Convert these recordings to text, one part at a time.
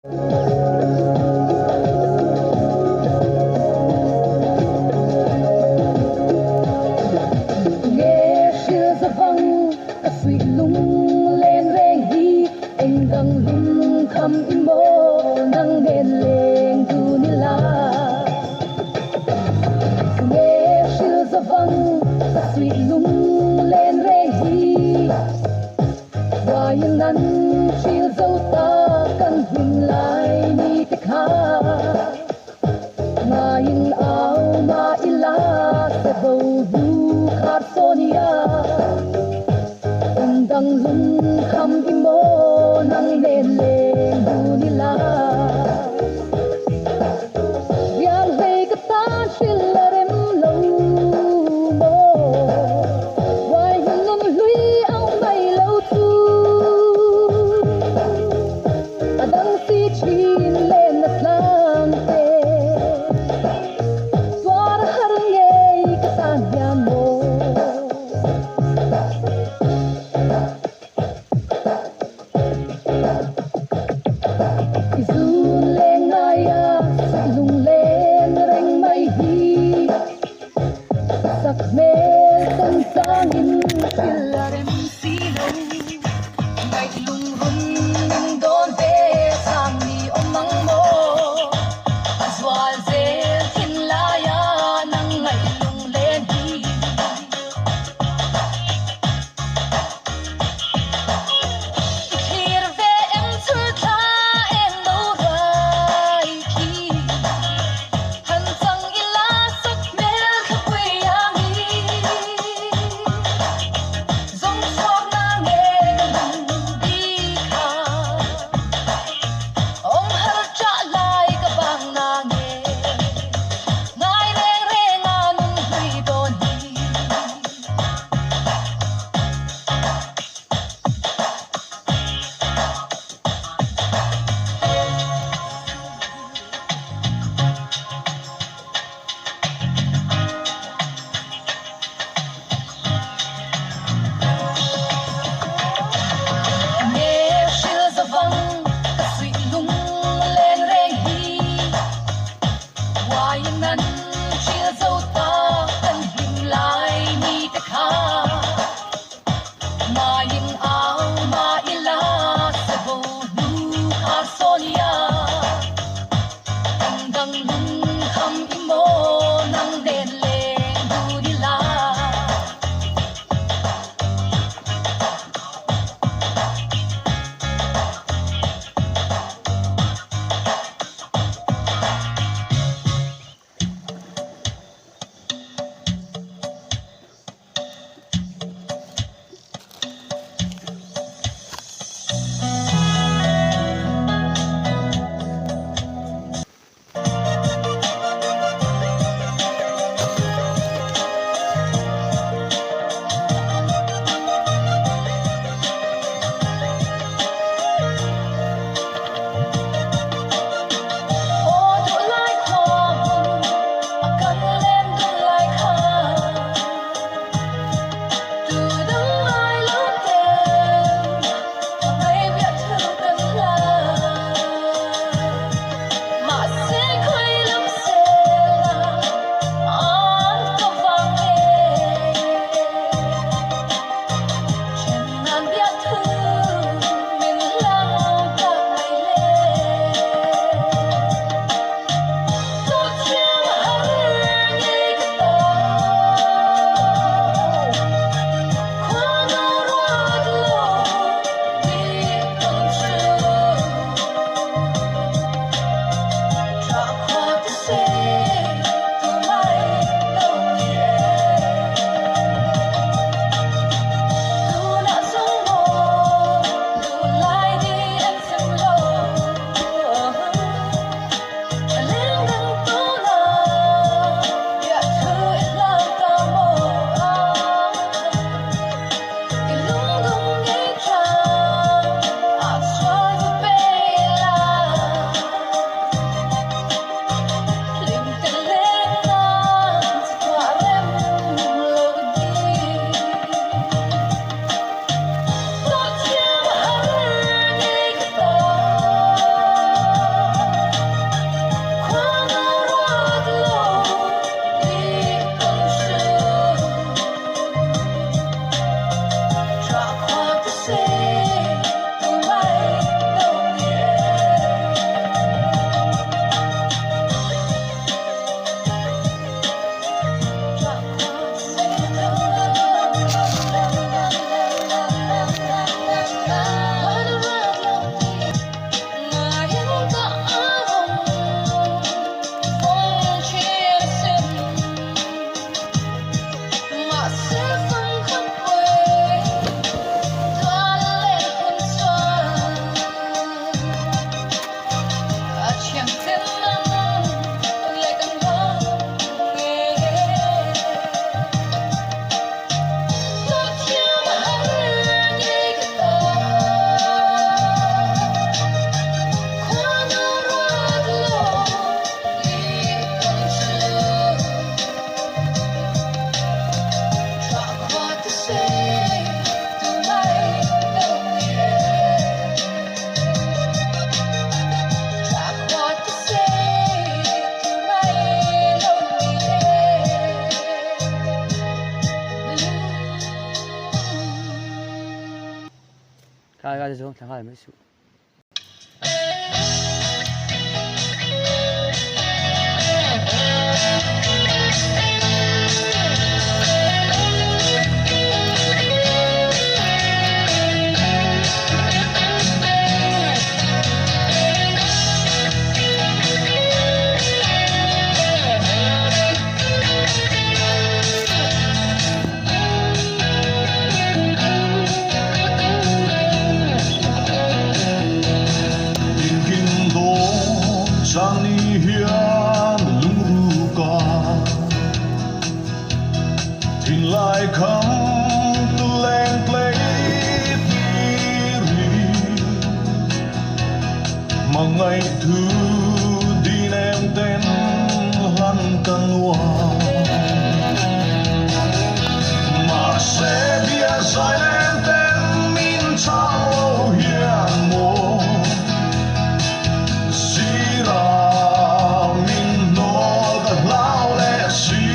nghe siêu sa vang a suy lung lên reng hi anh đang lung thầm im mô nang đen lên tu ni la nghe siêu sa vang a suy lung lên reng hi vài nan siêu dâu ta kan hin lai ni te kha ngayin au ma ila se bo du khat sonia undang lung kham imo nang le le du ni la yang ve ka ta shilarem lo mo wai lum lui au mai lo tu adang si chin lên na slang te swar har nge ka tan ya mo izun le ngaya lung lên reng mai hi sak me sang sangin silarem si lo mai lung run don ve sang ni omang mo azwal ze hin la ya nang ngai lung lên hi Hier ve em thul tha en lo ra đâu thằng hai mới sụp lại khăm tu lên play tiri mà ngày thứ đi em tên lăn căn hoa mà sẽ bia dài lên tên min trao lâu hiền mô xí ra min nó gần lao lệ xí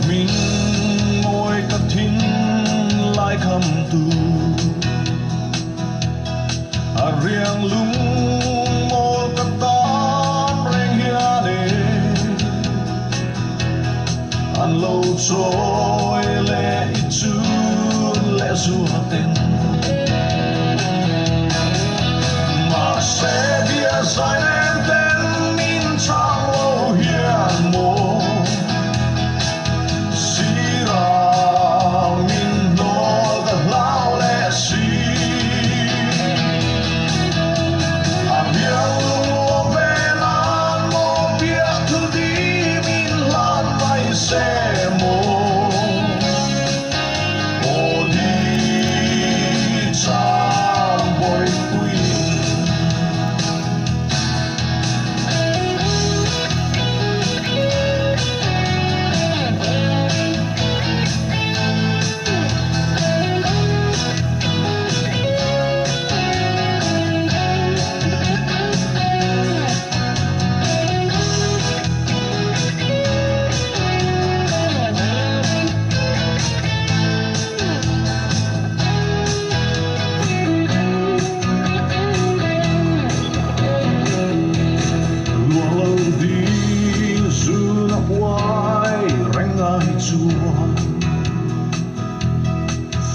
mình ngồi cất thính lại khăm tu riêng lung ngồi cất tan riêng hiền đề ăn lâu trôi lệ chú lệ du hạt tên mà sẽ bia dài lên tên min trao lâu hiền mô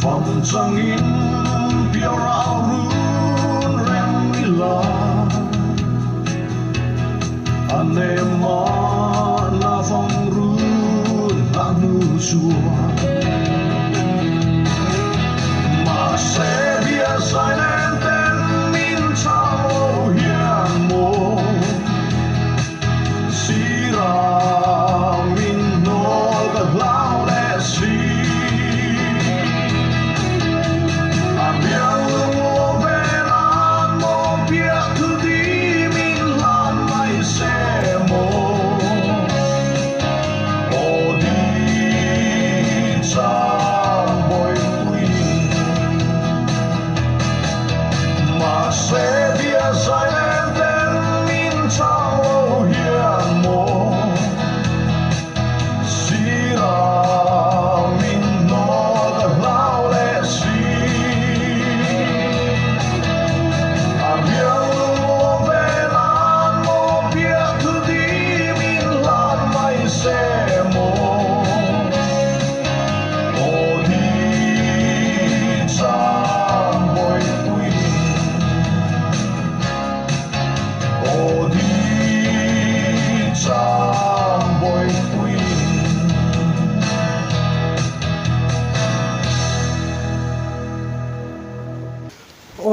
phòng trăng in piao rao run rem ila anh em mà na phong run na nu chua mà sẽ bia dài lên tên min trao hiền mô xí ra min nó gần lao lệ xí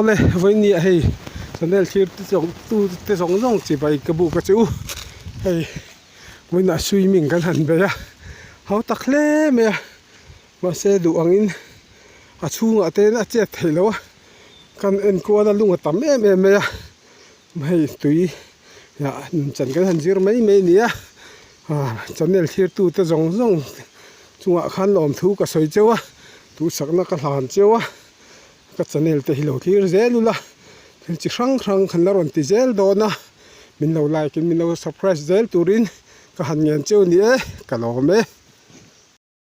ole với nia hay cho nên khi tu giống giống chỉ phải cái bộ cái chữ hay với nãy suy mình cái hẳn vậy à háo tắc lẽ mà xe đủ ăn in à chu ngã tên à chết thấy lâu căn en qua là lung tắm em à mày tùy chẳng cái hẳn gì mấy nia à cho nên khi tu giống giống chunga khan lom thu ka soi chewa tu sakna ka hlan chewa ka channel te hilo thir zelula thil chi hrang hrang khan la ron ti zel dona min lo like min lo surprise zel turin ka han ngen cheu ni e ka lo me